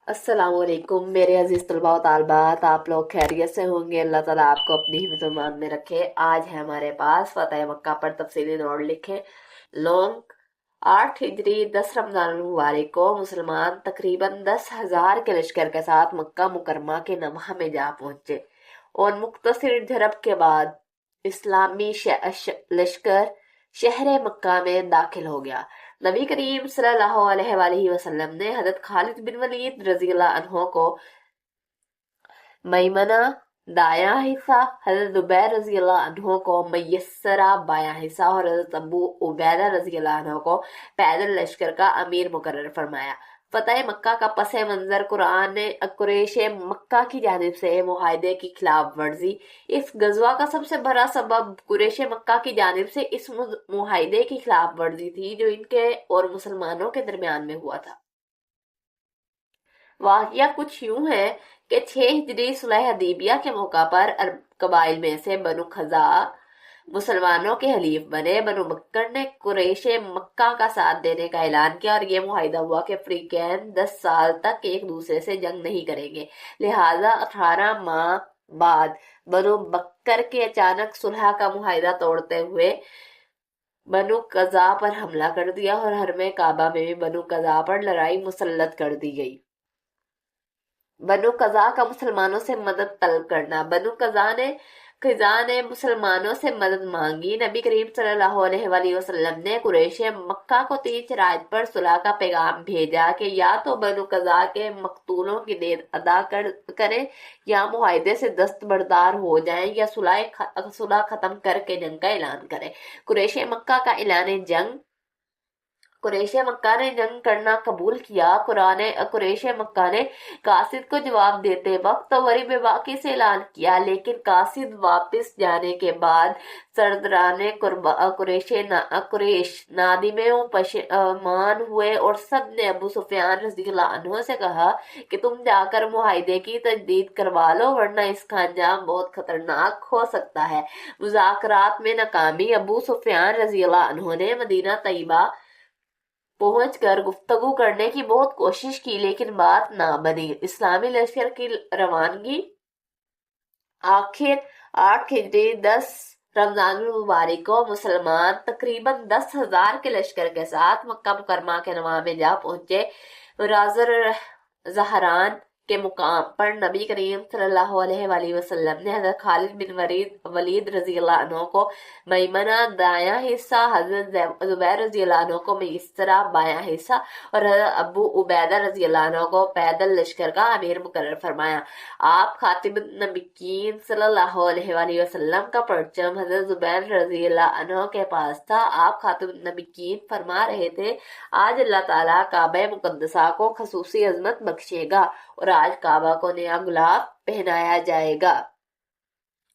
अस्सलाम वालेकुम मेरे अजीज तलबा व तालबात, आप लोग खैरियत से होंगे। अल्लाह ताला आपको अपनी हिफ्ज़ व ईमान में रखे। आज है हमारे पास फतह मक्का पर तफसीली नोट लिखे। लोग 8 हिजरी 10 रमजान मुबारक को मुसलमान तकरीबन 10,000 के लश्कर के साथ मक्का मुकरमा के नवाह में जा पहुंचे और मुख्तसर झड़प के बाद इस्लामी लश्कर शहर मक्का में दाखिल हो गया। नबी करीम सल्लल्लाहु अलैहि वसल्लम ने हजरत खालिद बिन वलीद रज़ियल्लाहु अन्हु को मैमना दायां हिस्सा, हजरत जुबैर रज़ियल्लाहु अन्हु को मैसरा बायां हिस्सा और हजरत अबू उबैदा रज़ियल्लाहु अन्हु को पैदल लश्कर का अमीर मुकर्रर फरमाया। फतह मक्का का पस मंजर कुरान ने कुरैश मक्का की जानिब से मुआहदे की खिलाफ वर्जी। इस गजवा का सबसे बड़ा सबब कुरैश मक्का की जानिब से इस मुआहदे की खिलाफ वर्जी थी जो इनके और मुसलमानों के दरमियान में हुआ था। वाक़या कुछ यूं है कि 6 हिजरी सुलह हदीबिया के मौका पर अरब कबाइल में से बनु खज़ा मुसलमानों के हलीफ बने। बनु बकर ने कुरैश मक्का का साथ देने का ऐलान किया और ये मुआहिदा हुआ कि अफ्रीकैन 10 साल तक एक दूसरे से जंग नहीं करेंगे। लिहाजा 18 माह बाद बनु बकर के अचानक सुलह का मुआहिदा तोड़ते हुए बनु कज़ा पर हमला कर दिया और हरमे काबा में भी बनु कज़ा पर लड़ाई मुसल्लत कर दी गई। बनु कज़ा का मुसलमानों से मदद तलब करना। बनु खिज़ा ने मुसलमानों से मदद मांगी। नबी करीम सल्लल्लाहु अलैहि वसल्लम ने कुरैश मक्का को 3 शराइत पर सुलह का पैगाम भेजा कि या तो बनु कज़ा के मकतूलों की देन अदा करें या मुआहदे से दस्तबरदार हो जाएं या सुलह खत्म करके जंग का ऐलान करें। कुरैश मक्का ने जंग करना कबूल किया। कुरैश मक्का ने कासिद को जवाब देते वक्त तवरी बेबाकी से ऐलान किया, लेकिन कासिद वापस जाने के बाद सरदाराने कुरैश नादिमे पशेमान हुए और सब ने अबू सुफियान रज़ियल्लाहु अन्हु से कहा कि तुम जाकर मुआहिदे की तजदीद करवा लो, वरना इसका अंजाम बहुत खतरनाक हो सकता है। मुज़ाकरात में नाकामी। अबू सुफियान रज़ियल्लाहु अन्हु ने मदीना तैयबा पहुंचकर गुफ्तगू करने की बहुत कोशिश की, लेकिन बात ना बनी। इस्लामी लश्कर की रवानगी। आखिर 8 हिजरी 10 रमजान मुबारक को मुसलमान तकरीबन 10,000 के लश्कर के साथ मक्का मुकरमा के नवाह में जा पहुंचे। राजर जहरान के मुकाम पर नबी करीम सल्लल्लाहु अलैहि वसल्लम ने हजरत खालिद बिन वलीद रज़ियल्लाहु अन्हु को मैमना दायां हिस्सा, हजरत जुबैर रज़ियल्लाहु अन्हु को मैसरा बायां हिस्सा और हजरत अबू उबैदा रज़ियल्लाहु अन्हु को पैदल लश्कर का अमीर मुकर्रर फरमाया। आप खातिबुन नबिय्यीन सल्लल्लाहु अलैहि वसल्लम का परचम हजरत जुबैर रज़ियल्लाहु अन्हु के पास था। आप खातिबुन नबिय्यीन फरमा रहे थे, आज अल्लाह ताला काबा मुकद्दसा को खसूसी अजमत बख्शेगा और आज काबा को नया गुलाब पहनाया जाएगा।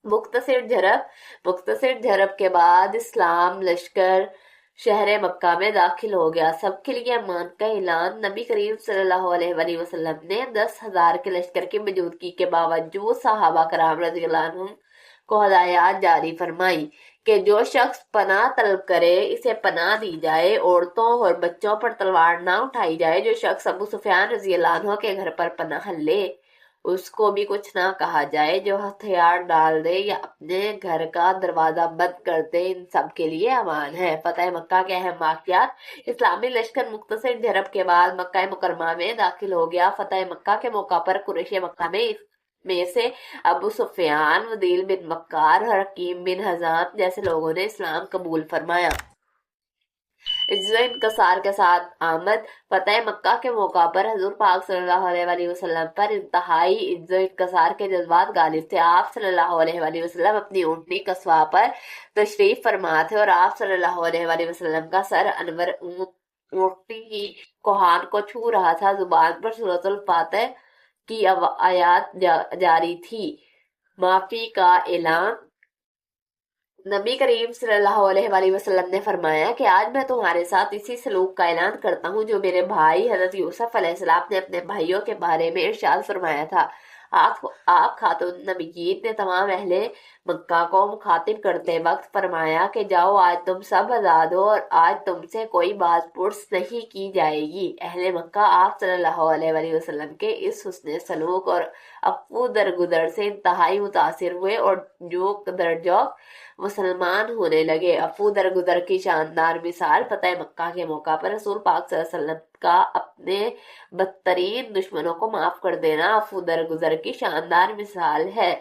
मुख्तसर झड़प के बाद इस्लाम लश्कर शहर मक्का में दाखिल हो गया। सबके लिए अमान का ऐलान। नबी करीम सल्लल्लाहु अलैहि वसल्लम ने 10,000 के लश्कर की मौजूदगी के बावजूद सहाबा कराम रज़ियल्लाहु अन्हुम को हदायत जारी फरमाई कि जो शख्स पनाह तलब करे इसे पनाह दी जाए, औरतों और बच्चों पर तलवार ना उठाई जाए। जो शख्स अबू सुफियान रज़ियल्लाहु अन्हु के घर पर पनाह ले उसको भी कुछ ना कहा जाए। जो हथियार डाल दे या अपने घर का दरवाजा बंद कर दे, इन सब के लिए अमान है। फतह मक्का के अहम वाक़यात। इस्लामी लश्कर मुख्तसर झड़प के बाद मक्का मुकरमा में दाखिल हो गया। फतह मक्का के मौका पर कुरैश मक्का में से अबू सुफियान, वदील बिन मक्कार और हकीम बिन हज़ाम जैसे लोगों ने इस्लाम कबूल फरमाया। इज़्ज़त-ए-इनकसार के साथ आमद। फतह मक्का के मौका पर हुज़ूर पाक सल्लल्लाहु अलैहि वसल्लम पर इंतहाई इज़्ज़त-ए-इनकसार के जज्बात गालिब थे। आप सल्लल्लाहु अलैहि वसल्लम अपनी ऊँटनी कस्वा पर तशरीफ फरमा थे और आप सल्लल्लाहु अलैहि वसल्लम का सर अनवर ऊँटनी की कोहान को छू रहा था। जुबान पर सूरतुल फातिहा की आयत जारी थी। माफी का ऐलान। नबी करीम सल्लल्लाहु अलैहि वसल्लम ने फरमाया कि आज मैं तुम्हारे साथ इसी सलूक का ऐलान करता हूँ जो मेरे भाई हजरत यूसुफ अलैहिस्सलाम ने अपने भाइयों के बारे में इरशाद फरमाया था। آپ خاتون نبیین نے تمام اہل مکہ کو مخاطب کرتے وقت فرمایا کہ جاؤ، آج تم سب آزاد ہو اور آج تم سے کوئی باز پرس نہیں کی جائے گی۔ اہل مکہ آپ صلی اللہ علیہ وآلہ وسلم کے اس حسن سلوک اور عفو درگزر سے انتہائی متاثر ہوئے اور جو درجہ مسلمان ہونے لگے۔ عفو درگزر کی شاندار مثال فتح مکہ کے موقع پر رسول پاک صلی اللہ علیہ وسلم کا اپنے بدترین دشمنوں کو معاف کر دینا عفو درگزر کی شاندار مثال ہے۔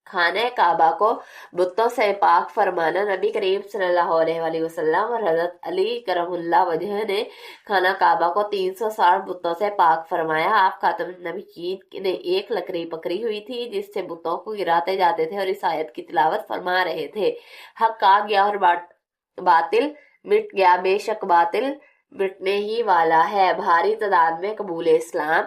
خانہ کعبہ کو بتوں سے پاک فرمانا۔ نبی کریم صلی اللہ علیہ وآلہ وسلم اور حضرت علی کرم اللہ وجہ نے خانہ کعبہ کو 360 بتوں سے پاک فرمایا۔ آپ خاتم النبیین نے ایک لکڑی پکڑی ہوئی تھی جس سے بتوں کو گراتے جاتے تھے اور اس آیت کی تلاوت فرما رہے تھے، حق آ گیا اور باطل مٹ گیا، بے شک باطل مٹنے ہی والا ہے۔ بھاری تعداد میں قبول اسلام۔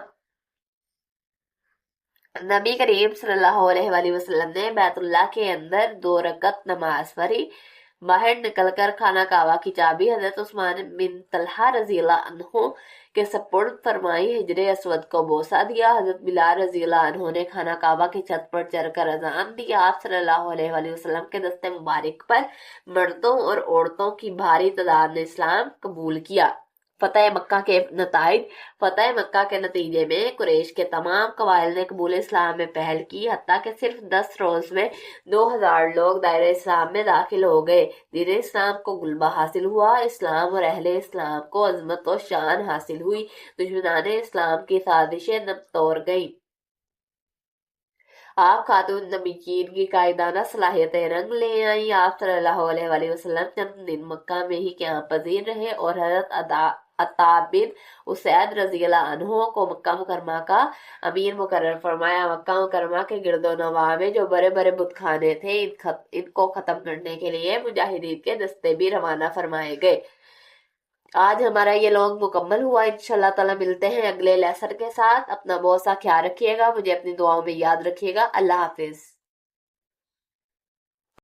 نبی کریم صلی اللہ علیہ وآلہ وسلم نے بیت اللہ کے اندر 2 رکعت نماز پڑھی۔ باہر نکل کر خانہ کعبہ کی چابی حضرت عثمان بن طلحہ رضی اللہ عنہ کے سپرد فرمائی، حجر اسود کو بوسہ دیا۔ حضرت بلال رضی اللہ عنہ نے خانہ کعبہ کی چھت پر چڑھ کر اذان دی۔ آپ صلی اللہ علیہ وآلہ وسلم کے دست مبارک پر مردوں اور عورتوں کی بھاری تعداد نے اسلام قبول کیا۔ فتح مکہ کے نتائج۔ فتح مکہ کے نتیجے میں قریش کے تمام قبائل نے قبول اسلام میں پہل کی، حتیٰ کہ صرف 10 روز میں 2000 لوگ دائرہ اسلام میں داخل ہو گئے۔ دین اسلام کو غلبہ حاصل ہوا، اسلام اور اہل اسلام کو عظمت و شان حاصل ہوئی، دشمنان اسلام کی سازشیں نم توڑ گئیں۔ آپ خاتون نبیین کی قائدانہ صلاحیتیں رنگ لے آئیں۔ آپ صلی اللہ علیہ وآلہ وسلم چند دن مکہ میں ہی قیام پذیر رہے اور حضرت عطا بن اسید رضی اللہ عنہ کو مکہ مکرمہ کا امیر مقرر فرمایا۔ مکہ مکرمہ کے گرد و نواح میں جو بڑے بڑے بت خانے تھے، ان کو ختم کرنے کے لیے مجاہدین کے دستے بھی روانہ فرمائے گئے۔ آج ہمارا یہ لانگ مکمل ہوا۔ انشاءاللہ تعالی ملتے ہیں اگلے لیسن کے ساتھ۔ اپنا بہت سا خیال رکھیے گا، مجھے اپنی دعاؤں میں یاد رکھیے گا۔ اللہ حافظ۔